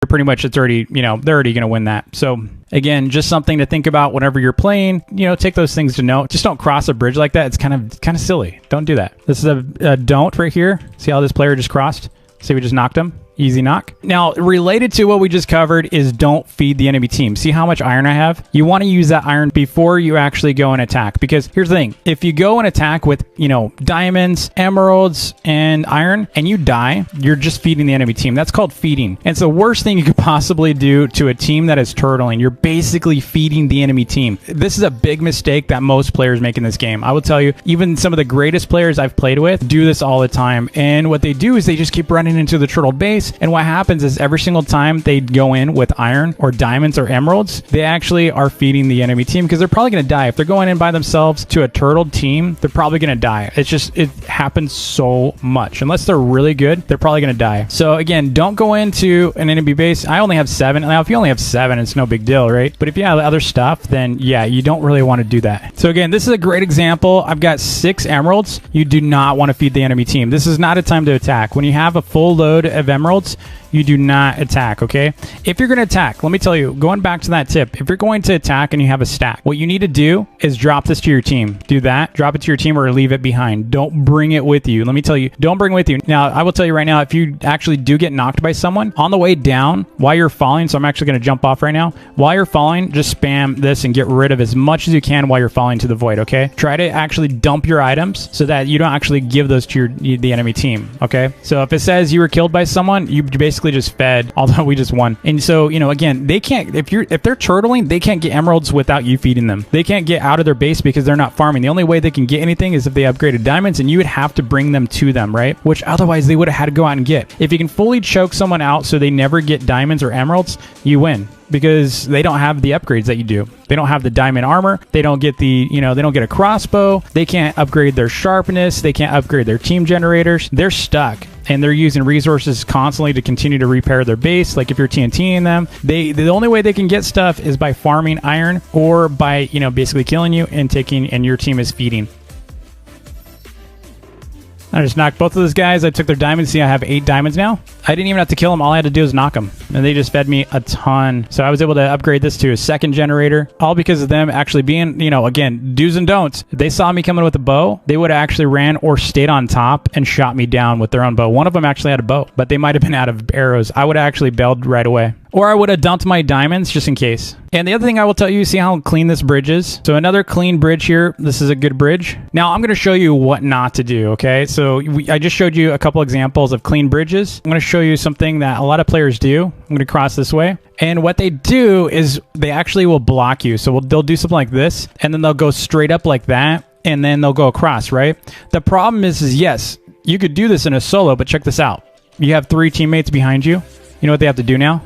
pretty much it's already, you know, they're already going to win that. So again, just something to think about whenever you're playing, you know, take those things to note. Just don't cross a bridge like that. It's kind of silly. Don't do that. This is a don't right here. See how this player just crossed? See, we just knocked him. Easy knock. Now, related to what we just covered is don't feed the enemy team. See how much iron I have? You want to use that iron before you actually go and attack. Because here's the thing. If you go and attack with, you know, diamonds, emeralds, and iron, and you die, you're just feeding the enemy team. That's called feeding. And it's the worst thing you could possibly do to a team that is turtling. You're basically feeding the enemy team. This is a big mistake that most players make in this game. I will tell you, even some of the greatest players I've played with do this all the time. And what they do is they just keep running into the turtle base. And what happens is every single time they go in with iron or diamonds or emeralds, they actually are feeding the enemy team because they're probably going to die. If they're going in by themselves to a turtled team, they're probably going to die. It's just, it happens so much. Unless they're really good, they're probably going to die. So again, don't go into an enemy base. I only have 7. Now, if you only have 7, it's no big deal, right? But if you have other stuff, then yeah, you don't really want to do that. So again, this is a great example. I've got 6 emeralds. You do not want to feed the enemy team. This is not a time to attack. When you have a full load of emeralds, you do not attack, okay? If you're going to attack, let me tell you, going back to that tip, if you're going to attack and you have a stack, what you need to do is drop this to your team. Do that, drop it to your team or leave it behind. Don't bring it with you. Let me tell you, don't bring it with you. Now, I will tell you right now, if you actually do get knocked by someone, on the way down, while you're falling, so I'm actually going to jump off right now, while you're falling, just spam this and get rid of as much as you can while you're falling to the void, okay? Try to actually dump your items so that you don't actually give those to the enemy team, okay? So if it says you were killed by someone, you basically just fed, although we just won. And so, you know, again, they can't, if they're turtling, they can't get emeralds without you feeding them. They can't get out of their base because they're not farming. The only way they can get anything is if they upgraded diamonds, and you would have to bring them to them, right? Which otherwise they would have had to go out and get. If you can fully choke someone out so they never get diamonds or emeralds, you win. Because they don't have the upgrades that you do. They don't have the diamond armor. They don't get the, you know, they don't get a crossbow. They can't upgrade their sharpness. They can't upgrade their team generators. They're stuck. And they're using resources constantly to continue to repair their base. Like if you're TNTing them, the only way they can get stuff is by farming iron or by, you know, basically killing you and taking, and your team is feeding. I just knocked both of those guys. I took their diamonds. See, I have 8 diamonds now. I didn't even have to kill them. All I had to do was knock them. And they just fed me a ton. So I was able to upgrade this to a 2nd generator. All because of them actually being, you know, again, do's and don'ts. If they saw me coming with a bow, they would have actually ran or stayed on top and shot me down with their own bow. One of them actually had a bow, but they might have been out of arrows. I would have actually bailed right away. Or I would have dumped my diamonds just in case. And the other thing I will tell you, see how clean this bridge is? So another clean bridge here. This is a good bridge. Now I'm going to show you what not to do, okay? So I just showed you a couple examples of clean bridges. I'm going to show you something that a lot of players do. I'm going to cross this way. And what they do is they actually will block you. So they'll do something like this, and then they'll go straight up like that, and then they'll go across, right? The problem is yes, you could do this in a solo, but check this out. You have 3 teammates behind you. You know what they have to do now?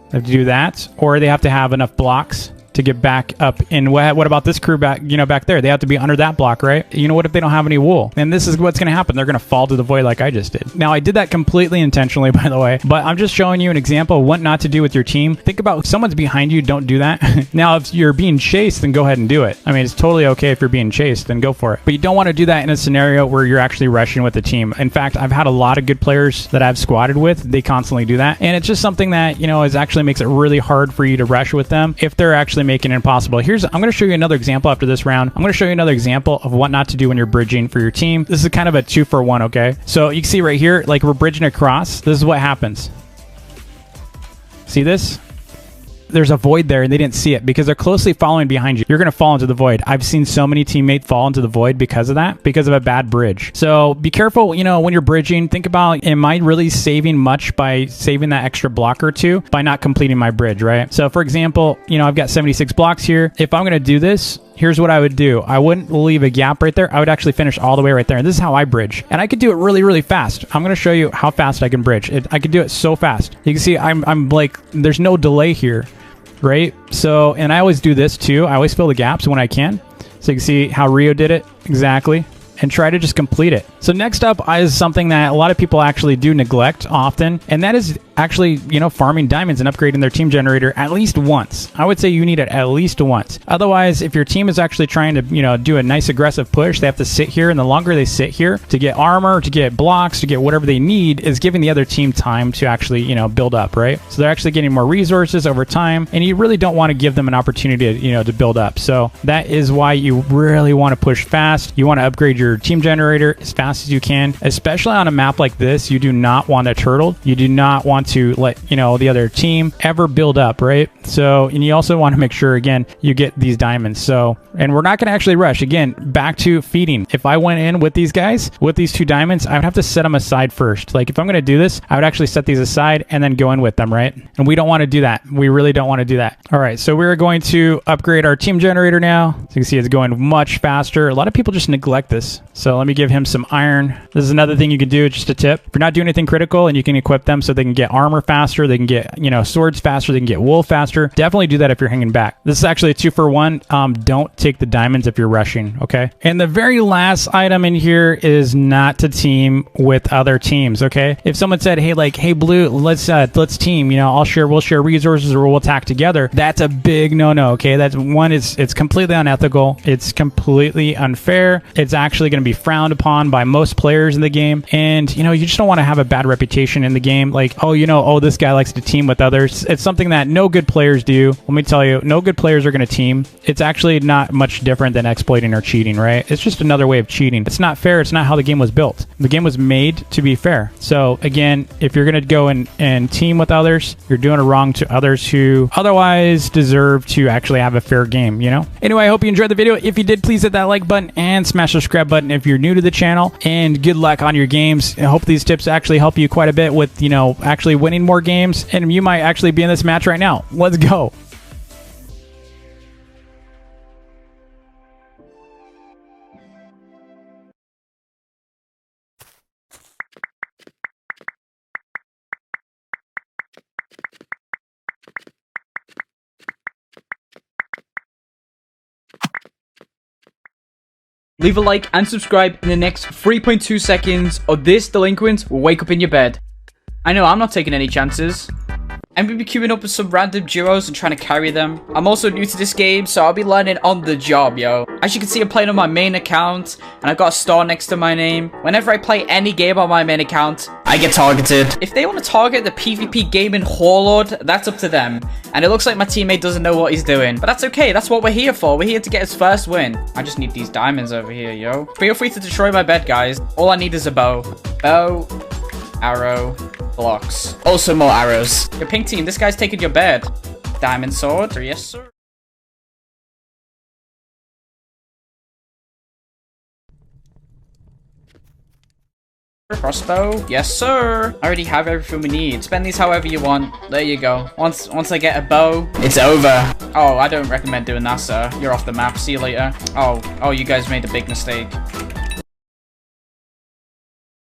They have to do that, or they have to have enough blocks to get back up. And what about this crew back, you know, back there? They have to be under that block, right? You know, what if they don't have any wool? And this is what's going to happen. They're going to fall to the void like I just did. Now, I did that completely intentionally, by the way, but I'm just showing you an example of what not to do with your team. Think about if someone's behind you, don't do that. Now, if you're being chased, then go ahead and do it. I mean, it's totally okay if you're being chased, then go for it. But you don't want to do that in a scenario where you're actually rushing with the team. In fact, I've had a lot of good players that I've squatted with. They constantly do that. And it's just something that, you know, is actually makes it really hard for you to rush with them if they're actually making it impossible. I'm going to show you another example after this round. I'm going to show you another example of what not to do when you're bridging for your team. This is kind of a 2-for-1, okay? So you can see right here, like we're bridging across. This is what happens. See this? There's a void there and they didn't see it because they're closely following behind you. You're going to fall into the void. I've seen so many teammates fall into the void because of that, because of a bad bridge. So be careful, you know, when you're bridging, think about, am I really saving much by saving that extra block or 2 by not completing my bridge, right? So for example, you know, I've got 76 blocks here. If I'm going to do this, here's what I would do. I wouldn't leave a gap right there. I would actually finish all the way right there. And this is how I bridge. And I could do it really, really fast. I'm going to show you how fast I can bridge. I could do it so fast. You can see I'm like, there's no delay here, right? So, and I always do this too. I always fill the gaps when I can. So you can see how Rio did it exactly. And try to just complete it. So next up is something that a lot of people actually do neglect often, and that is actually, you know, farming diamonds and upgrading their team generator at least once. I would say you need it at least once. Otherwise, if your team is actually trying to, you know, do a nice aggressive push, they have to sit here, and the longer they sit here to get armor, to get blocks, to get whatever they need, is giving the other team time to actually, you know, build up, right? So they're actually getting more resources over time, and you really don't want to give them an opportunity to, you know, to build up. So that is why you really want to push fast. You want to upgrade your team generator as fast as you can, especially on a map like this. You do not want to turtle. You do not want to let, you know, the other team ever build up, right? So, and you also want to make sure, again, you get these diamonds. So, and we're not going to actually rush. Again, back to feeding. If I went in with these guys, with these 2 diamonds, I would have to set them aside first. Like, if I'm going to do this, I would actually set these aside and then go in with them, right? And we don't want to do that. We really don't want to do that. All right, so we're going to upgrade our team generator now. So you can see it's going much faster. A lot of people just neglect this. So let me give him some iron. This is another thing you can do, just a tip. If you're not doing anything critical, and you can equip them so they can get armor faster, they can get, you know, swords faster, they can get wool faster. Definitely do that if you're hanging back. This is actually a 2-for-1. Don't take the diamonds if you're rushing, okay? And the very last item in here is not to team with other teams, okay? If someone said, hey, like, hey, Blue, let's team, you know, we'll share resources, or we'll attack together. That's a big no-no, okay? That's one, it's completely unethical. It's completely unfair. It's actually going to be frowned upon by most players in the game. And, you know, you just don't want to have a bad reputation in the game. Like, oh, you know, oh, this guy likes to team with others. It's something that no good players do. Let me tell you, no good players are going to team. It's actually not much different than exploiting or cheating, right? It's just another way of cheating. It's not fair. It's not how the game was built. The game was made to be fair. So again, if you're going to go and team with others, you're doing a wrong to others who otherwise deserve to actually have a fair game, you know? Anyway, I hope you enjoyed the video. If you did, please hit that like button and smash the subscribe button if you're new to the channel. And good luck on your games. I hope these tips actually help you quite a bit with, you know, actually winning more games. And you might actually be in this match right now. Let's go. Leave a like and subscribe in the next 3.2 seconds, or this delinquent will wake up in your bed. I know I'm not taking any chances. I'm going to be queuing up with some random duos and trying to carry them. I'm also new to this game, so I'll be learning on the job, yo. As you can see, I'm playing on my main account, and I've got a star next to my name. Whenever I play any game on my main account, I get targeted. If they want to target the PvP gaming warlord, that's up to them. And it looks like my teammate doesn't know what he's doing. But that's okay, that's what we're here for. We're here to get his first win. I just need these diamonds over here, yo. Feel free to destroy my bed, guys. All I need is a bow. Bow, arrow, blocks. Also more arrows. Your pink team, this guy's taking your bed. Diamond sword. Yes, sir. Crossbow. Yes, sir. I already have everything we need. Spend these however you want. There you go. Once I get a bow, it's over. Oh, I don't recommend doing that, sir. You're off the map. See you later. Oh, you guys made a big mistake.